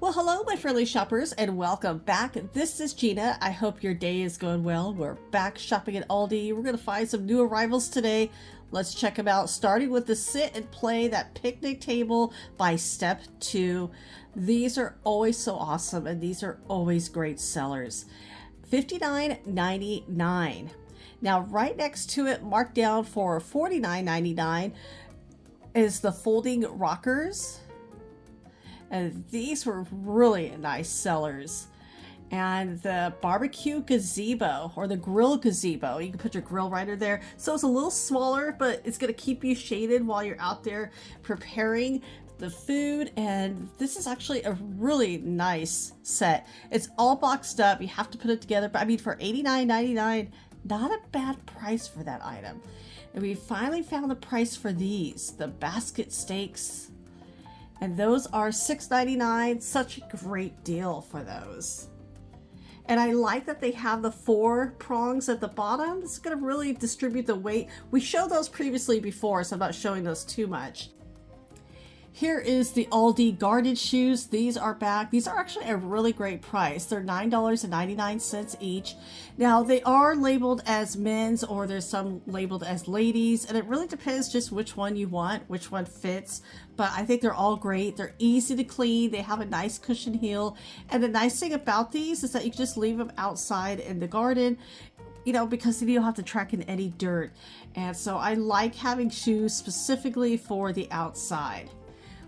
Well, hello, my friendly shoppers, and welcome back. This is Gina. I hope your day is going well. We're back shopping at Aldi. We're going to find some new arrivals today. Let's check them out, starting with the Sit and Play, that picnic table by Step 2. These are always so awesome, and these are always great sellers. $59.99. Now, right next to it, marked down for $49.99, is the folding rockers. And these were really nice sellers. And the barbecue gazebo, or the grill gazebo, you can put your grill right in there. So it's a little smaller, but it's going to keep you shaded while you're out there preparing the food. And this is actually a really nice set. It's all boxed up. You have to put it together. But I mean, for $89.99, not a bad price for that item. And we finally found the price for these, the basket steaks. And those are $6.99. Such a great deal for those. And I like that they have the 4 prongs at the bottom. It's going to really distribute the weight. We showed those previously before, so I'm not showing those too much. Here is the Aldi garden shoes. These are back. These are actually a really great price. They're $9.99 each. Now, they are labeled as men's, or there's some labeled as ladies, and it really depends just which one you want, which one fits. But I think they're all great. They're easy to clean. They have a nice cushion heel. And the nice thing about these is that you can just leave them outside in the garden, you know, because then you don't have to track in any dirt. And so I like having shoes specifically for the outside.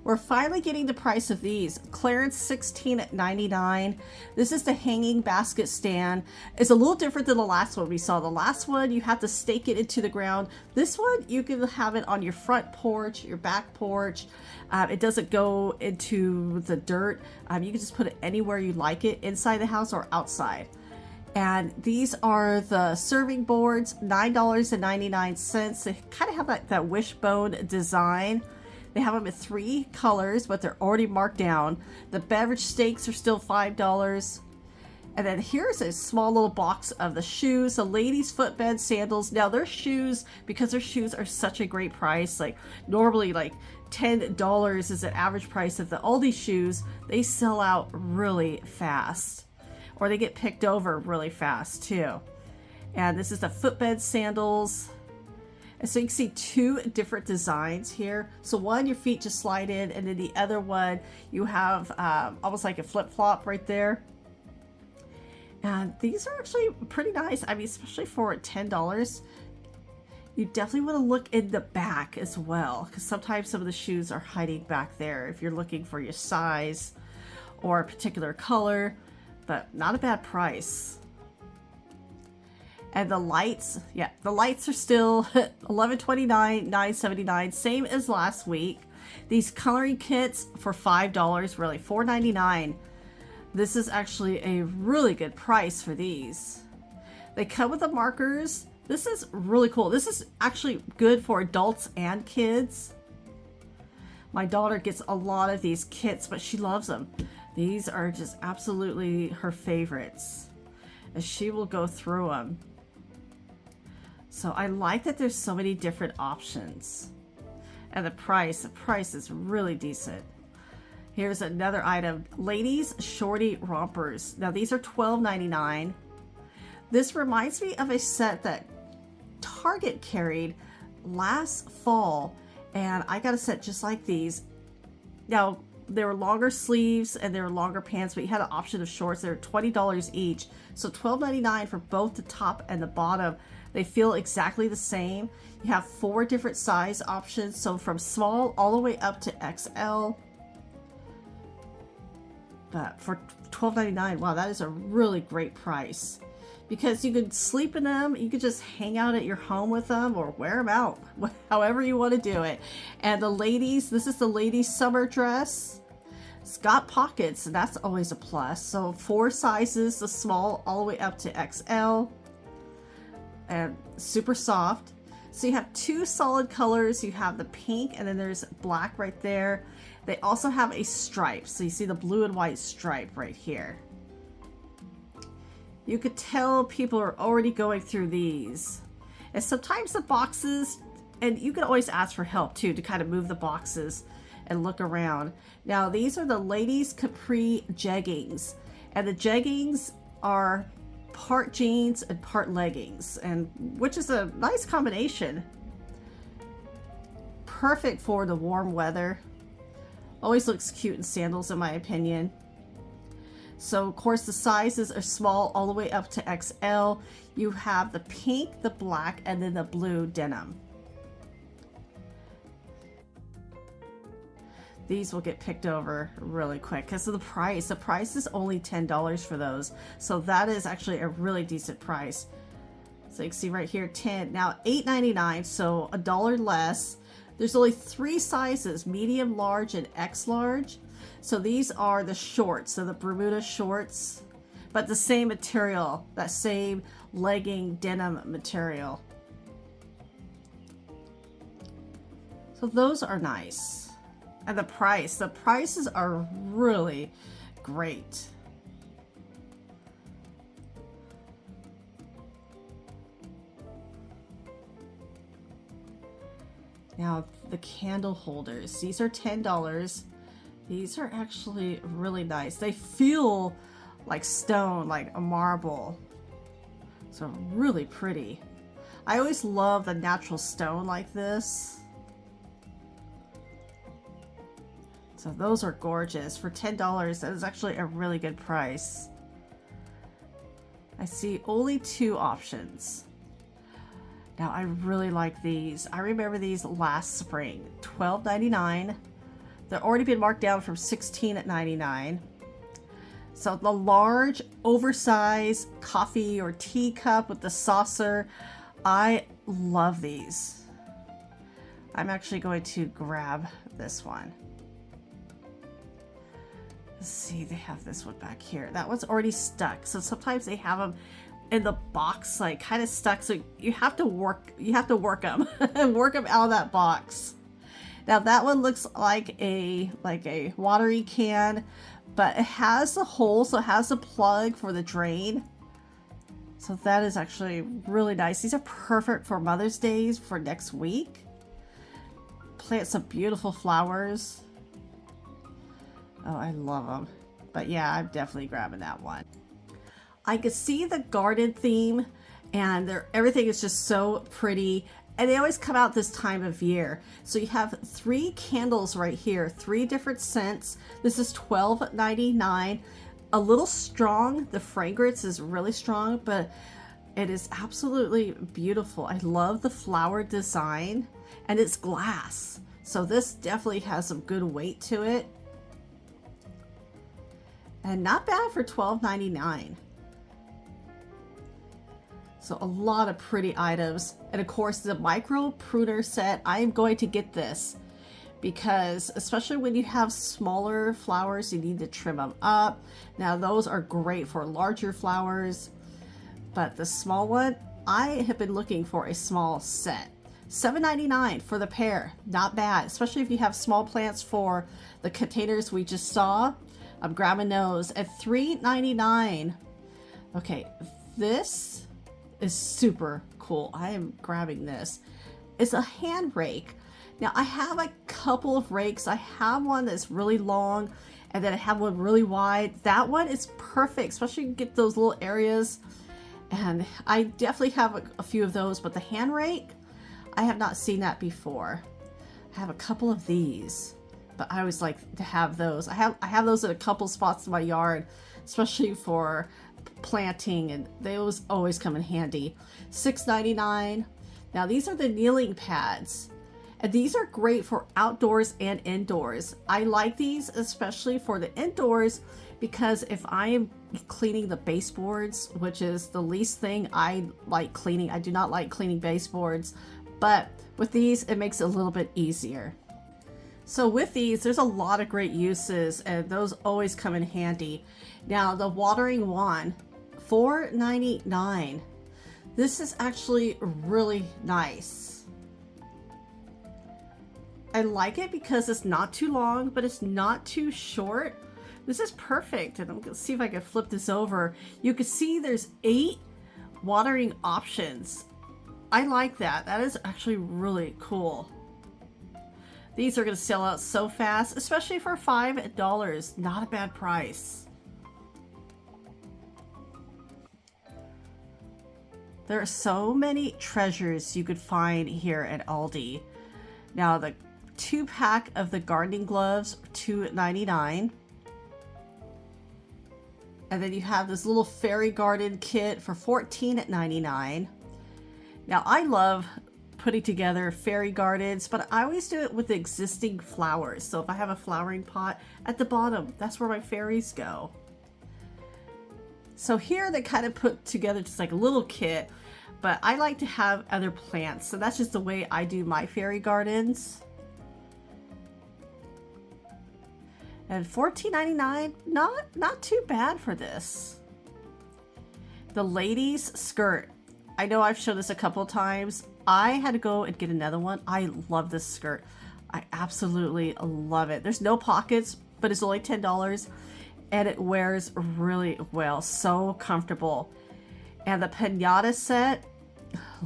We're finally getting the price of these. Clearance $16.99. This is the hanging basket stand. It's a little different than the last one we saw. The last one, you have to stake it into the ground. This one, you can have it on your front porch, your back porch. It doesn't go into the dirt. You can just put it anywhere you like it, inside the house or outside. And these are the serving boards, $9.99. They kind of have that wishbone design. They have them in 3 colors, but they're already marked down. The beverage steaks are still $5. And then here's a small little box of the shoes, the ladies' footbed sandals. Now their shoes, because their shoes are such a great price, like normally like $10 is the average price of the Aldi shoes, they sell out really fast. Or they get picked over really fast too. And this is the footbed sandals. And so you can see 2 different designs here. So one, your feet just slide in, and then the other one, you have almost like a flip-flop right there. And these are actually pretty nice. I mean, especially for $10. You definitely want to look in the back as well, because sometimes some of the shoes are hiding back there if you're looking for your size or a particular color, but not a bad price. And the lights, yeah, the lights are still $11.29, $9.79, same as last week. These coloring kits for $5, really $4.99. This is actually a really good price for these. They come with the markers. This is really cool. This is actually good for adults and kids. My daughter gets a lot of these kits, but she loves them. These are just absolutely her favorites, and she will go through them. So I like that there's so many different options. And the price is really decent. Here's another item. Ladies Shorty Rompers. Now these are $12.99. This reminds me of a set that Target carried last fall. And I got a set just like these. Now, there were longer sleeves and there were longer pants, but you had an option of shorts. They were $20 each. So $12.99 for both the top and the bottom. They feel exactly the same. You have 4 different size options, so from small all the way up to XL. But for $12.99, wow, that is a really great price. Because you could sleep in them, you could just hang out at your home with them, or wear them out, however you want to do it. And the ladies, this is the ladies' summer dress. It's got pockets, and that's always a plus. So 4 sizes, the small all the way up to XL. And super soft. So you have 2 solid colors. You have the pink, and then there's black right there. They also have a stripe. So you see the blue and white stripe right here. You could tell people are already going through these. And sometimes the boxes, and you can always ask for help too to kind of move the boxes and look around. Now these are the ladies capri jeggings, and the jeggings are part jeans and part leggings, and which is a nice combination. Perfect for the warm weather. Always looks cute in sandals in my opinion. So of course the sizes are small all the way up to XL. You have the pink, the black, and then the blue denim. These will get picked over really quick because of the price. The price is only $10 for those. So that is actually a really decent price. So you can see right here, 10, now $8.99, so $1 less. There's only 3 sizes, medium, large, and X large. So these are the shorts, so the Bermuda shorts, but the same material, that same legging denim material. So those are nice. And the prices are really great. Now the candle holders, these are $10. These are actually really nice. They feel like stone, like a marble. So really pretty. I always love the natural stone like this. So those are gorgeous. For $10, that is actually a really good price. I see only 2 options. Now I really like these. I remember these last spring, $12.99. They've already been marked down from $16.99. So the large, oversized coffee or tea cup with the saucer. I love these. I'm actually going to grab this one. Let's see, they have this one back here. That one's already stuck. So sometimes they have them in the box, like kind of stuck. So you have to work them and work them out of that box. Now that one looks like a watery can, but it has a hole, so it has a plug for the drain. So that is actually really nice. These are perfect for Mother's Day for next week. Plant some beautiful flowers. Oh, I love them. But yeah, I'm definitely grabbing that one. I could see the garden theme, and everything is just so pretty. And they always come out this time of year. So you have 3 candles right here, 3 different scents. This is $12.99. A little strong. The fragrance is really strong, but it is absolutely beautiful. I love the flower design, and it's glass. So this definitely has some good weight to it. And not bad for $12.99. So a lot of pretty items. And of course the micro pruner set, I am going to get this because especially when you have smaller flowers, you need to trim them up. Now those are great for larger flowers, but the small one, I have been looking for a small set. $7.99 for the pair, not bad, especially if you have small plants for the containers we just saw. I'm grabbing those at $3.99. Okay, this is super cool. I am grabbing this. It's a hand rake. Now I have a couple of rakes. I have one that's really long, and then I have one really wide. That one is perfect, especially you get those little areas. And I definitely have a few of those, but the hand rake, I have not seen that before. I have a couple of these, but I always like to have those. I have those in a couple spots in my yard, especially for planting, and they always come in handy. $6.99. Now these are the kneeling pads, and these are great for outdoors and indoors. I like these especially for the indoors because if I am cleaning the baseboards, which is the least thing I like cleaning, I do not like cleaning baseboards, but with these it makes it a little bit easier. So with these, there's a lot of great uses, and those always come in handy. Now the watering wand, $4.99. This is actually really nice. I like it because it's not too long, but it's not too short. This is perfect. And I'm gonna see if I can flip this over. You can see there's 8 watering options. I like that. That is actually really cool. These are going to sell out so fast, especially for $5. Not a bad price. There are so many treasures you could find here at Aldi. Now, the 2-pack of the gardening gloves, $2.99. And then you have this little fairy garden kit for $14.99. Now, I love putting together fairy gardens, but I always do it with existing flowers. So if I have a flowering pot at the bottom, that's where my fairies go. So here they kind of put together just like a little kit, but I like to have other plants. So that's just the way I do my fairy gardens. And $14.99, not too bad for this. The ladies skirt. I know I've shown this a couple of times. I had to go and get another one. I love this skirt. I absolutely love it. There's no pockets, but it's only $10 and it wears really well. So comfortable. And the Pinata Set,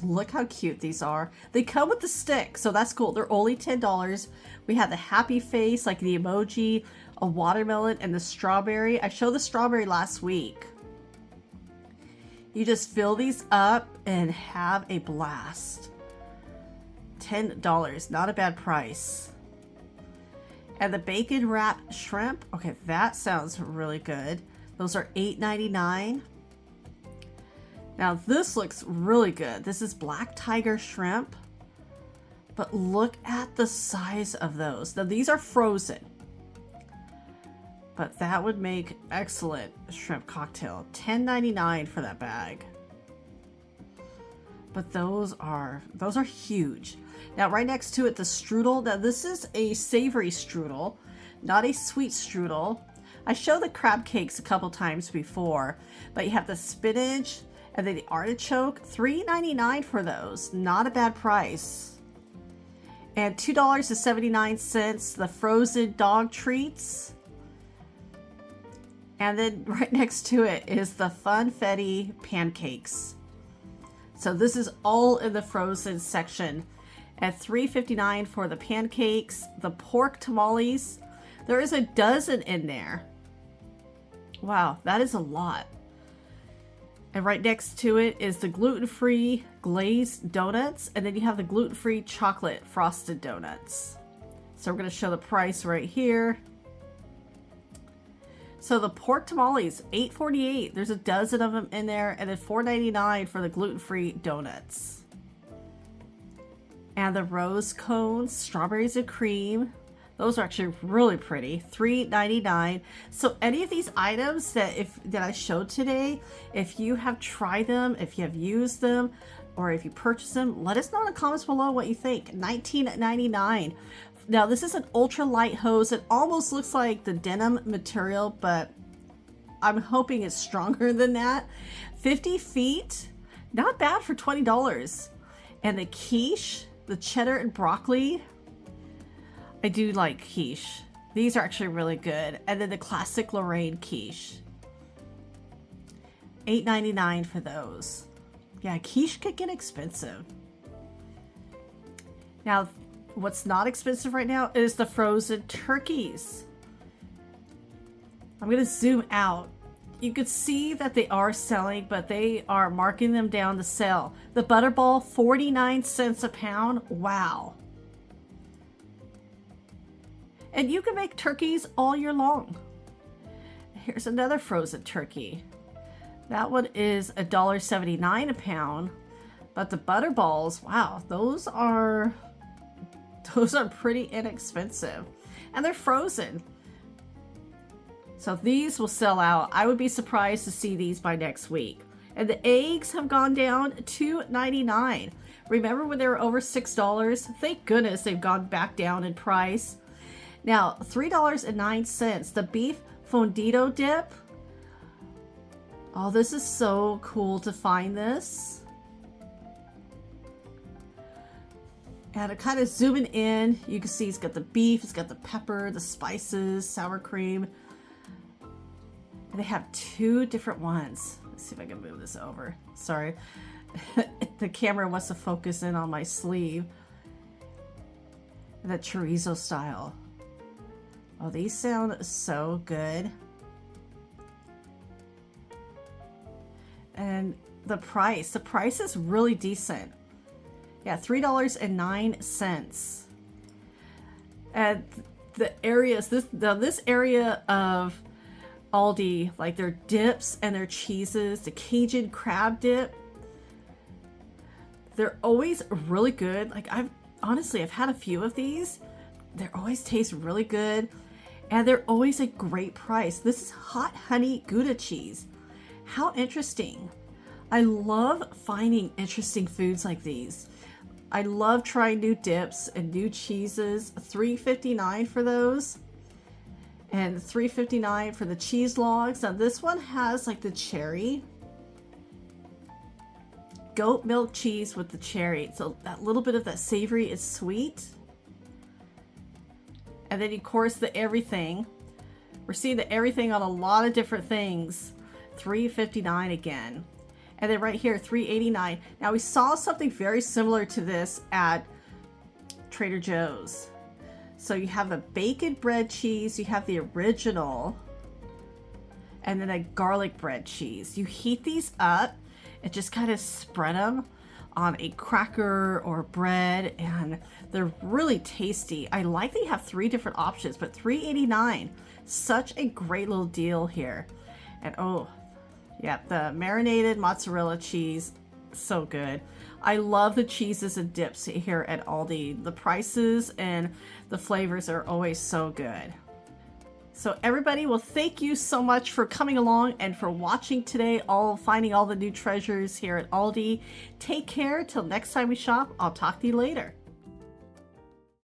look how cute these are. They come with the stick, so that's cool. They're only $10. We have the happy face, like the emoji, a watermelon, and the strawberry. I showed the strawberry last week. You just fill these up and have a blast. $10, not a bad price. And the bacon wrapped shrimp, okay, that sounds really good. Those are $8.99. Now this looks really good. This is black tiger shrimp, but look at the size of those. Now these are frozen, but that would make excellent shrimp cocktail. $10.99 for that bag. But those are huge. Now right next to it, the strudel. Now this is a savory strudel, not a sweet strudel. I showed the crab cakes a couple times before, but you have the spinach and then the artichoke. $3.99 for those. Not a bad price. And $2.79 the frozen dog treats. And then right next to it is the funfetti pancakes. So this is all in the frozen section. At $3.59 for the pancakes, the pork tamales. There is a dozen in there. Wow, that is a lot. And right next to it is the gluten-free glazed donuts. And then you have the gluten-free chocolate frosted donuts. So we're going to show the price right here. So the pork tamales, $8.48. There's a dozen of them in there. And then $4.99 for the gluten-free donuts. And the rose cones, strawberries and cream. Those are actually really pretty. $3.99. So any of these items that I showed today, if you have tried them, if you have used them, or if you purchased them, let us know in the comments below what you think. $19.99. Now this is an ultra light hose. It almost looks like the denim material, but I'm hoping it's stronger than that. 50 feet. Not bad for $20. And the quiche, the cheddar and broccoli. I do like quiche. These are actually really good. And then the classic Lorraine Quiche. $8.99 for those. Yeah, quiche could get expensive. Now, what's not expensive right now is the frozen turkeys. I'm going to zoom out. You could see that they are selling, but they are marking them down to sell. The Butterball, 49 cents a pound. Wow. And you can make turkeys all year long. Here's another frozen turkey. That one is $1.79 a pound. But the Butterballs, wow, those are pretty inexpensive. And they're frozen. So these will sell out. I would be surprised to see these by next week. And the eggs have gone down to $2.99. Remember when they were over $6? Thank goodness they've gone back down in price. Now, $3.09. The beef Fondito Dip. Oh, this is so cool to find this. And kind of zooming in, you can see it's got the beef, it's got the pepper, the spices, sour cream. And they have two different ones. Let's see if I can move this over. Sorry. The camera wants to focus in on my sleeve. The chorizo style. Oh, these sound so good. And the price is really decent. Yeah, $3.09. And the areas, this area of Aldi, like their dips and their cheeses, the Cajun Crab Dip, they're always really good. Like I've had a few of these. They always taste really good, and they're always a great price. This is hot Honey Gouda cheese. How interesting. I love finding interesting foods like these. I love trying new dips and new cheeses. $3.59 for those. And $3.59 for the cheese logs. Now this one has like the cherry. Goat milk cheese with the cherry. So that little bit of that savory is sweet. And then of course the everything. We're seeing the everything on a lot of different things. $3.59 again. And then right here, $3.89. Now we saw something very similar to this at Trader Joe's. So you have a bacon bread cheese, you have the original, and then a garlic bread cheese. You heat these up and just kind of spread them on a cracker or bread, and they're really tasty. I like that you have 3 different options, but $3.89, such a great little deal here. And oh, yeah, the marinated mozzarella cheese, so good. I love the cheeses and dips here at Aldi. The prices and the flavors are always so good. So everybody, well, thank you so much for coming along and for watching today, finding all the new treasures here at Aldi. Take care till next time we shop. I'll talk to you later.